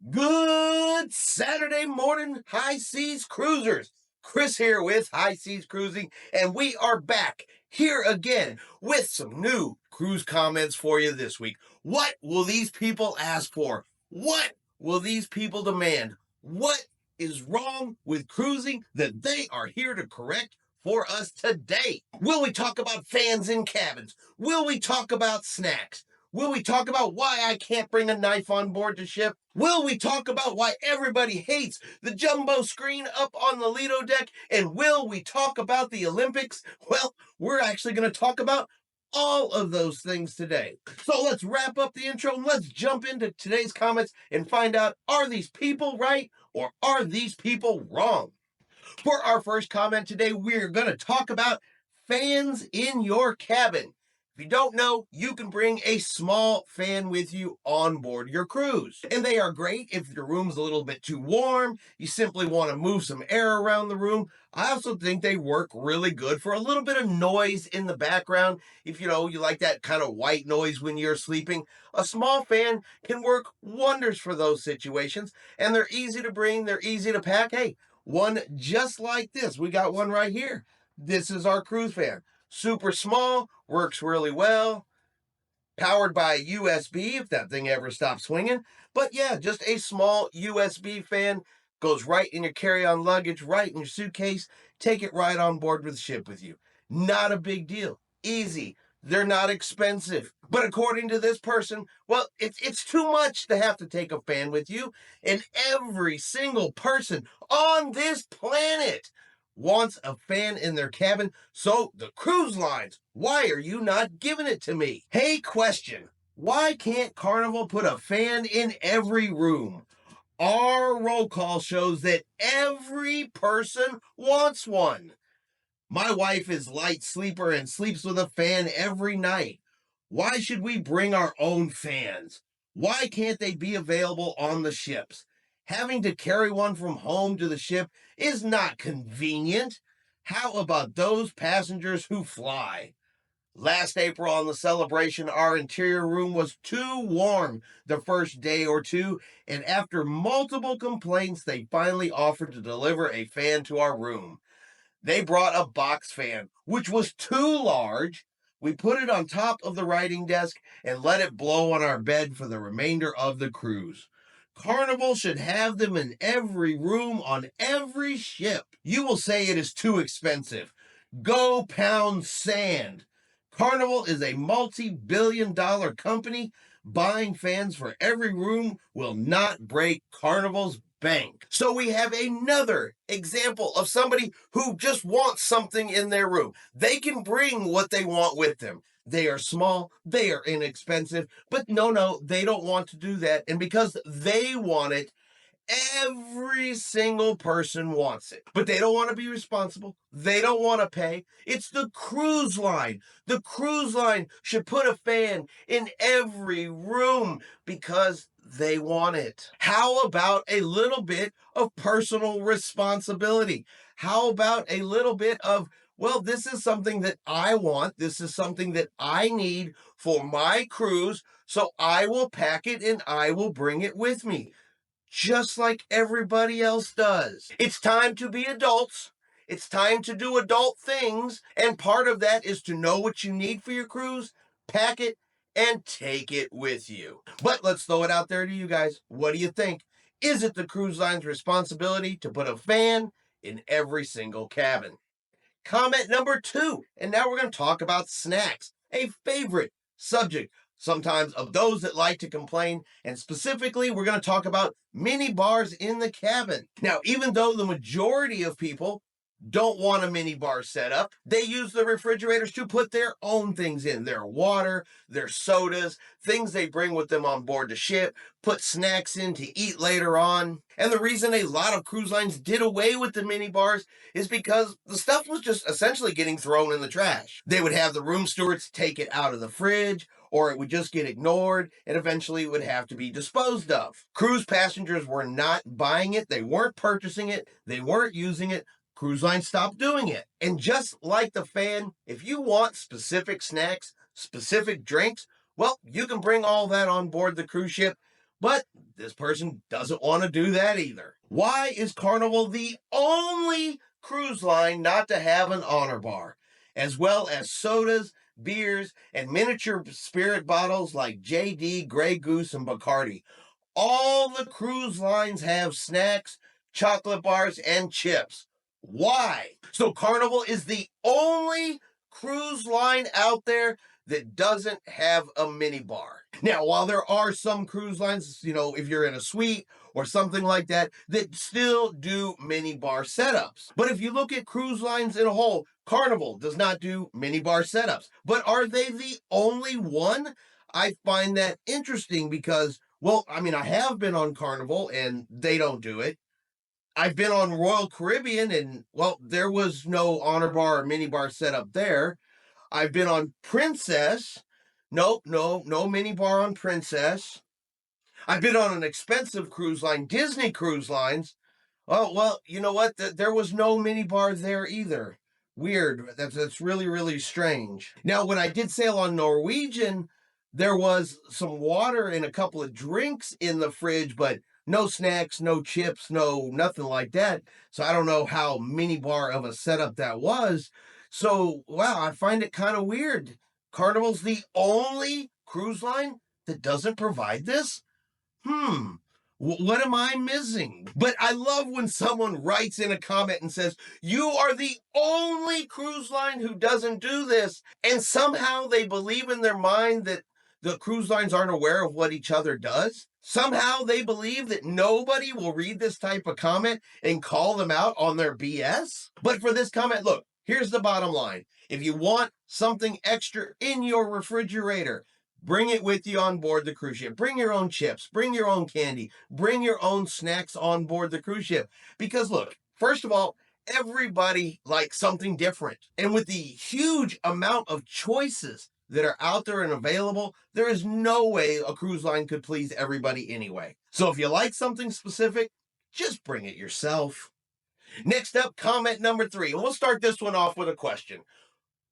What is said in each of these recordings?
Good Saturday morning, High Seas Cruisers. Chris here with High Seas Cruising, and we are back here again with some new cruise comments for you this week. What will these people ask for? What will these people demand? What is wrong with cruising that they are here to correct for us today? Will we talk about fans in cabins? Will we talk about snacks? Will we talk about why I can't bring a knife on board the ship? Will we talk about why everybody hates the jumbo screen up on the Lido deck? And will we talk about the Olympics? Well, we're actually going to talk about all of those things today. So let's wrap up the intro and let's jump into today's comments and find out, are these people right or are these people wrong? For our first comment today, we're going to talk about fans in your cabin. If you don't know, you can bring a small fan with you on board your cruise. And they are great if your room's a little bit too warm, you simply want to move some air around the room. I also think they work really good for a little bit of noise in the background. If you like that kind of white noise when you're sleeping, a small fan can work wonders for those situations. And they're easy to bring, they're easy to pack. Hey, one just like this. We got one right here. This is our cruise fan. Super small, works really well. Powered by USB if that thing ever stops swinging. But yeah, just a small USB fan. Goes right in your carry-on luggage, right in your suitcase. Take it right on board with the ship with you. Not a big deal. Easy. They're not expensive. But according to this person, well, it's too much to have to take a fan with you. And every single person on this planet wants a fan in their cabin. So the cruise lines, why are you not giving it to me? Hey, question. Why can't Carnival put a fan in every room? Our roll call shows that every person wants one. My wife is light sleeper and sleeps with a fan every night. Why should we bring our own fans? Why can't they be available on the ships? Having to carry one from home to the ship is not convenient. How about those passengers who fly? Last April on the Celebration, our interior room was too warm the first day or two, and after multiple complaints, they finally offered to deliver a fan to our room. They brought a box fan, which was too large. We put it on top of the writing desk and let it blow on our bed for the remainder of the cruise. Carnival should have them in every room on every ship. You will say it is too expensive. Go pound sand. Carnival is a multi-billion-dollar company. Buying fans for every room will not break Carnival's bank. So we have another example of somebody who just wants something in their room. They can bring what they want with them. They are small, they are inexpensive, but no, they don't want to do that. And because they want it, every single person wants it, but they don't want to be responsible. They don't want to pay. It's the cruise line. The cruise line should put a fan in every room because they want it. How about a little bit of personal responsibility? How about a little bit of, well, this is something that I want. This is something that I need for my cruise. So I will pack it and I will bring it with me, just like everybody else does. It's time to be adults. It's time to do adult things. And part of that is to know what you need for your cruise, pack it, and take it with you. But let's throw it out there to you guys. What do you think? Is it the cruise line's responsibility to put a fan in every single cabin? Comment number 2. And now we're going to talk about snacks, a favorite subject sometimes of those that like to complain. And specifically, we're going to talk about mini bars in the cabin. Now, even though the majority of people don't want a mini bar set up, they use the refrigerators to put their own things in, their water, their sodas, things they bring with them on board the ship, put snacks in to eat later on. And the reason a lot of cruise lines did away with the mini bars is because the stuff was just essentially getting thrown in the trash. They would have the room stewards take it out of the fridge, or it would just get ignored, and eventually it would have to be disposed of. Cruise passengers were not buying it, they weren't purchasing it, they weren't using it. Cruise lines stopped doing it. And just like the fan, if you want specific snacks, specific drinks, well, you can bring all that on board the cruise ship, But this person doesn't want to do that either. Why is Carnival the only cruise line not to have an honor bar, as well as sodas, beers, and miniature spirit bottles like JD, Grey Goose, and Bacardi? All the cruise lines have snacks, chocolate bars, and chips. Why? So Carnival is the only cruise line out there that doesn't have a mini bar. Now, while there are some cruise lines, if you're in a suite or something like that, that still do mini bar setups. But if you look at cruise lines in a whole, Carnival does not do mini bar setups. But are they the only one? I find that interesting because, well, I mean, I have been on Carnival and they don't do it. I've been on Royal Caribbean and, well, there was no honor bar or mini bar setup there. I've been on Princess. Nope, no mini bar on Princess. I've been on an expensive cruise line, Disney Cruise Lines. Oh, well, you know what? There was no mini bar there either. Weird. That's really, really strange. Now, when I did sail on Norwegian, there was some water and a couple of drinks in the fridge, but no snacks, no chips, no nothing like that. So I don't know how mini bar of a setup that was. So, wow, I find it kind of weird. Carnival's the only cruise line that doesn't provide this? What am I missing? But I love when someone writes in a comment and says, you are the only cruise line who doesn't do this. And somehow they believe in their mind that the cruise lines aren't aware of what each other does. Somehow they believe that nobody will read this type of comment and call them out on their BS. But for this comment, look, here's the bottom line. If you want something extra in your refrigerator, bring it with you on board the cruise ship. Bring your own chips, bring your own candy, bring your own snacks on board the cruise ship. Because look, first of all, everybody likes something different. And with the huge amount of choices that are out there and available, there is no way a cruise line could please everybody anyway. So if you like something specific, just bring it yourself. Next up, comment number 3. And we'll start this one off with a question.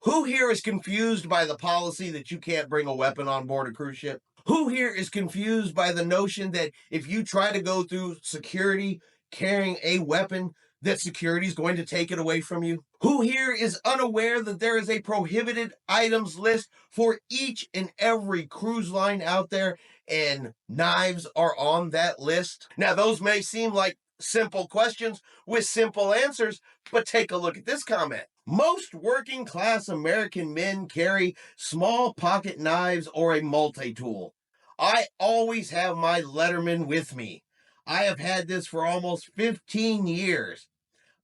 Who here is confused by the policy that you can't bring a weapon on board a cruise ship? Who here is confused by the notion that if you try to go through security carrying a weapon, that security is going to take it away from you? Who here is unaware that there is a prohibited items list for each and every cruise line out there, and knives are on that list? Now, those may seem like simple questions with simple answers, but take a look at this comment. Most working class American men carry small pocket knives or a multi-tool. I always have my Letterman with me. I have had this for almost 15 years.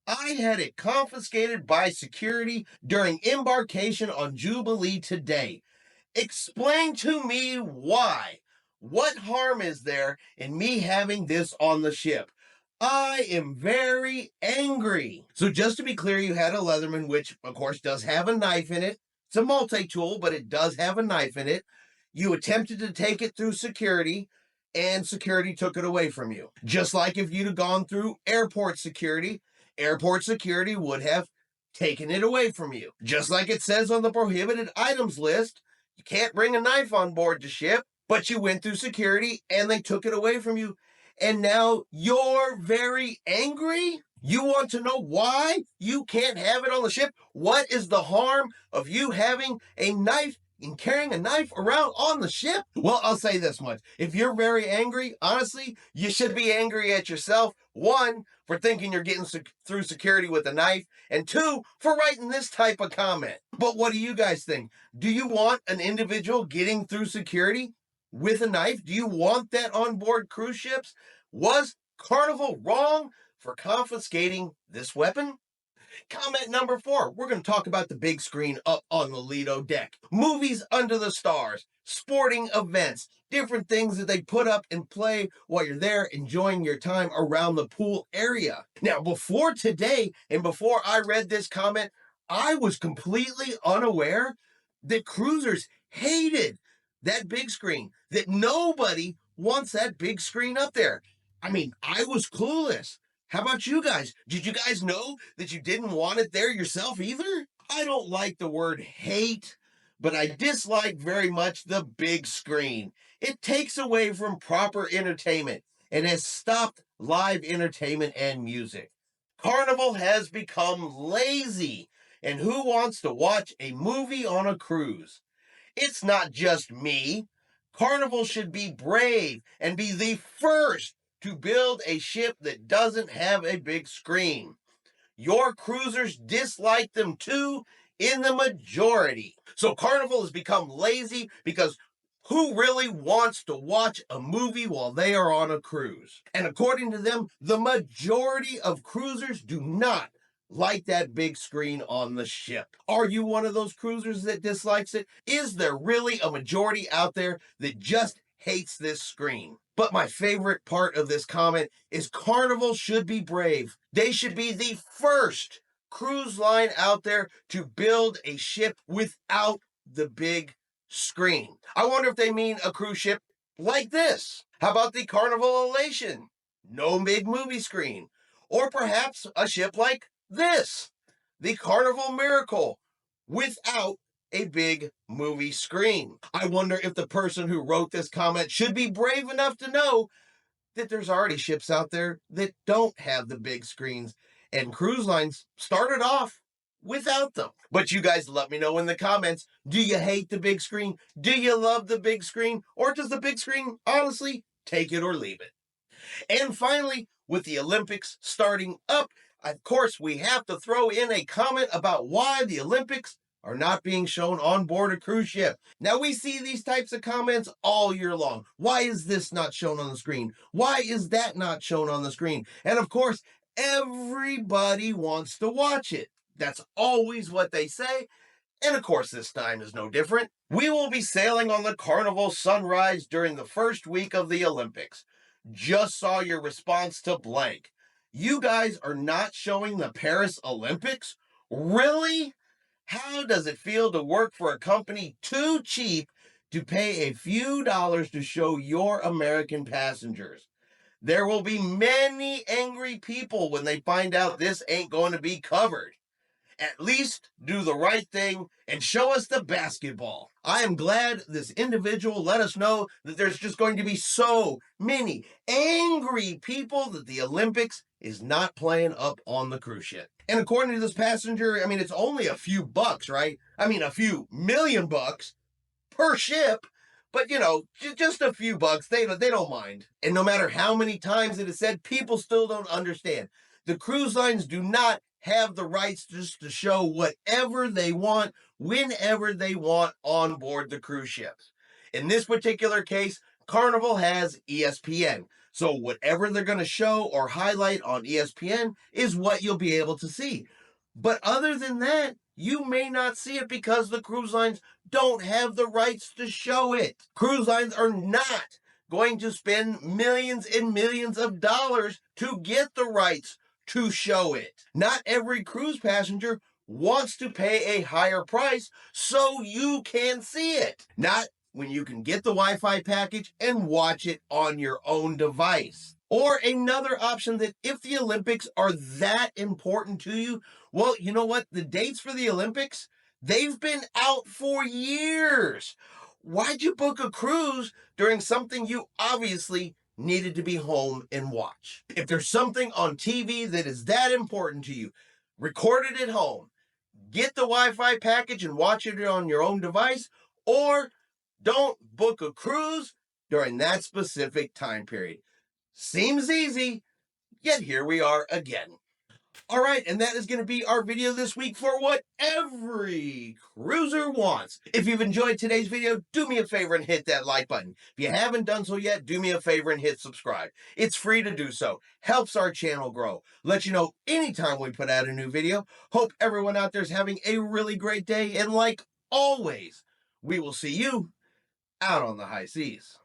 I had it confiscated by security during embarkation on Jubilee today. Explain to me why. What harm is there in me having this on the ship? I am very angry. So just to be clear, you had a Leatherman, which of course does have a knife in it. It's a multi-tool, but it does have a knife in it. You attempted to take it through security, and security took it away from you. Just like if you'd have gone through airport security would have taken it away from you. Just like it says on the prohibited items list, you can't bring a knife on board the ship, but you went through security and they took it away from you. And now you're very angry? You want to know why you can't have it on the ship? What is the harm of you having a knife and carrying a knife around on the ship? Well, I'll say this much. If you're very angry, honestly, you should be angry at yourself. 1, for thinking you're getting through security with a knife, and 2, for writing this type of comment. But what do you guys think? Do you want an individual getting through security with a knife? Do you want that on board cruise ships? Was Carnival wrong for confiscating this weapon? Comment number 4, we're going to talk about the big screen up on the Lido deck. Movies under the stars, sporting events, different things that they put up and play while you're there enjoying your time around the pool area. Now, before today and before I read this comment, I was completely unaware that cruisers hated that big screen, that nobody wants that big screen up there. I mean, I was clueless. How about you guys? Did you guys know that you didn't want it there yourself either? I don't like the word hate, but I dislike very much the big screen. It takes away from proper entertainment and has stopped live entertainment and music. Carnival has become lazy, and who wants to watch a movie on a cruise? It's not just me. Carnival should be brave and be the first to build a ship that doesn't have a big screen. Your cruisers dislike them too, in the majority. So Carnival has become lazy because who really wants to watch a movie while they are on a cruise? And according to them, the majority of cruisers do not like that big screen on the ship. Are you one of those cruisers that dislikes it? Is there really a majority out there that just hates this screen? But my favorite part of this comment is Carnival should be brave. They should be the first cruise line out there to build a ship without the big screen. I wonder if they mean a cruise ship like this. How about the Carnival Elation? No big movie screen. Or perhaps a ship like this, the Carnival Miracle, without a big movie screen. I wonder if the person who wrote this comment should be brave enough to know that there's already ships out there that don't have the big screens, and cruise lines started off without them. But you guys let me know in the comments, do you hate the big screen? Do you love the big screen? Or does the big screen honestly take it or leave it? And finally, with the Olympics starting up, of course, we have to throw in a comment about why the Olympics are not being shown on board a cruise ship. Now, we see these types of comments all year long. Why is this not shown on the screen? Why is that not shown on the screen? And of course, everybody wants to watch it. That's always what they say. And of course, this time is no different. We will be sailing on the Carnival Sunrise during the first week of the Olympics. Just saw your response to blank. You guys are not showing the Paris Olympics? Really? How does it feel to work for a company too cheap to pay a few dollars to show your American passengers? There will be many angry people when they find out this ain't going to be covered. At least do the right thing and show us the basketball. I am glad this individual let us know that there's just going to be so many angry people that the Olympics is not playing up on the cruise ship. And according to this passenger, I mean, it's only a few bucks, right? I mean, a few million bucks per ship. But just a few bucks, they don't mind. And no matter how many times it is said, people still don't understand. The cruise lines do not have the rights just to show whatever they want, whenever they want on board the cruise ships. In this particular case, Carnival has ESPN. So whatever they're going to show or highlight on ESPN is what you'll be able to see. But other than that, you may not see it because the cruise lines don't have the rights to show it. Cruise lines are not going to spend millions and millions of dollars to get the rights to show it. Not every cruise passenger wants to pay a higher price so you can see it. Not when you can get the Wi-Fi package and watch it on your own device. Or another option that if the Olympics are that important to you, well, you know what? The dates for the Olympics, they've been out for years. Why'd you book a cruise during something you obviously needed to be home and watch? If there's something on TV that is that important to you, record it at home. Get the Wi-Fi package and watch it on your own device, or don't book a cruise during that specific time period. Seems easy, yet here we are again. All right, and that is going to be our video this week for what every cruiser wants. If you've enjoyed today's video, do me a favor and hit that like button. If you haven't done so yet, do me a favor and hit subscribe. It's free to do so. Helps our channel grow. Let you know anytime we put out a new video. Hope everyone out there is having a really great day, and like always, we will see you out on the high seas.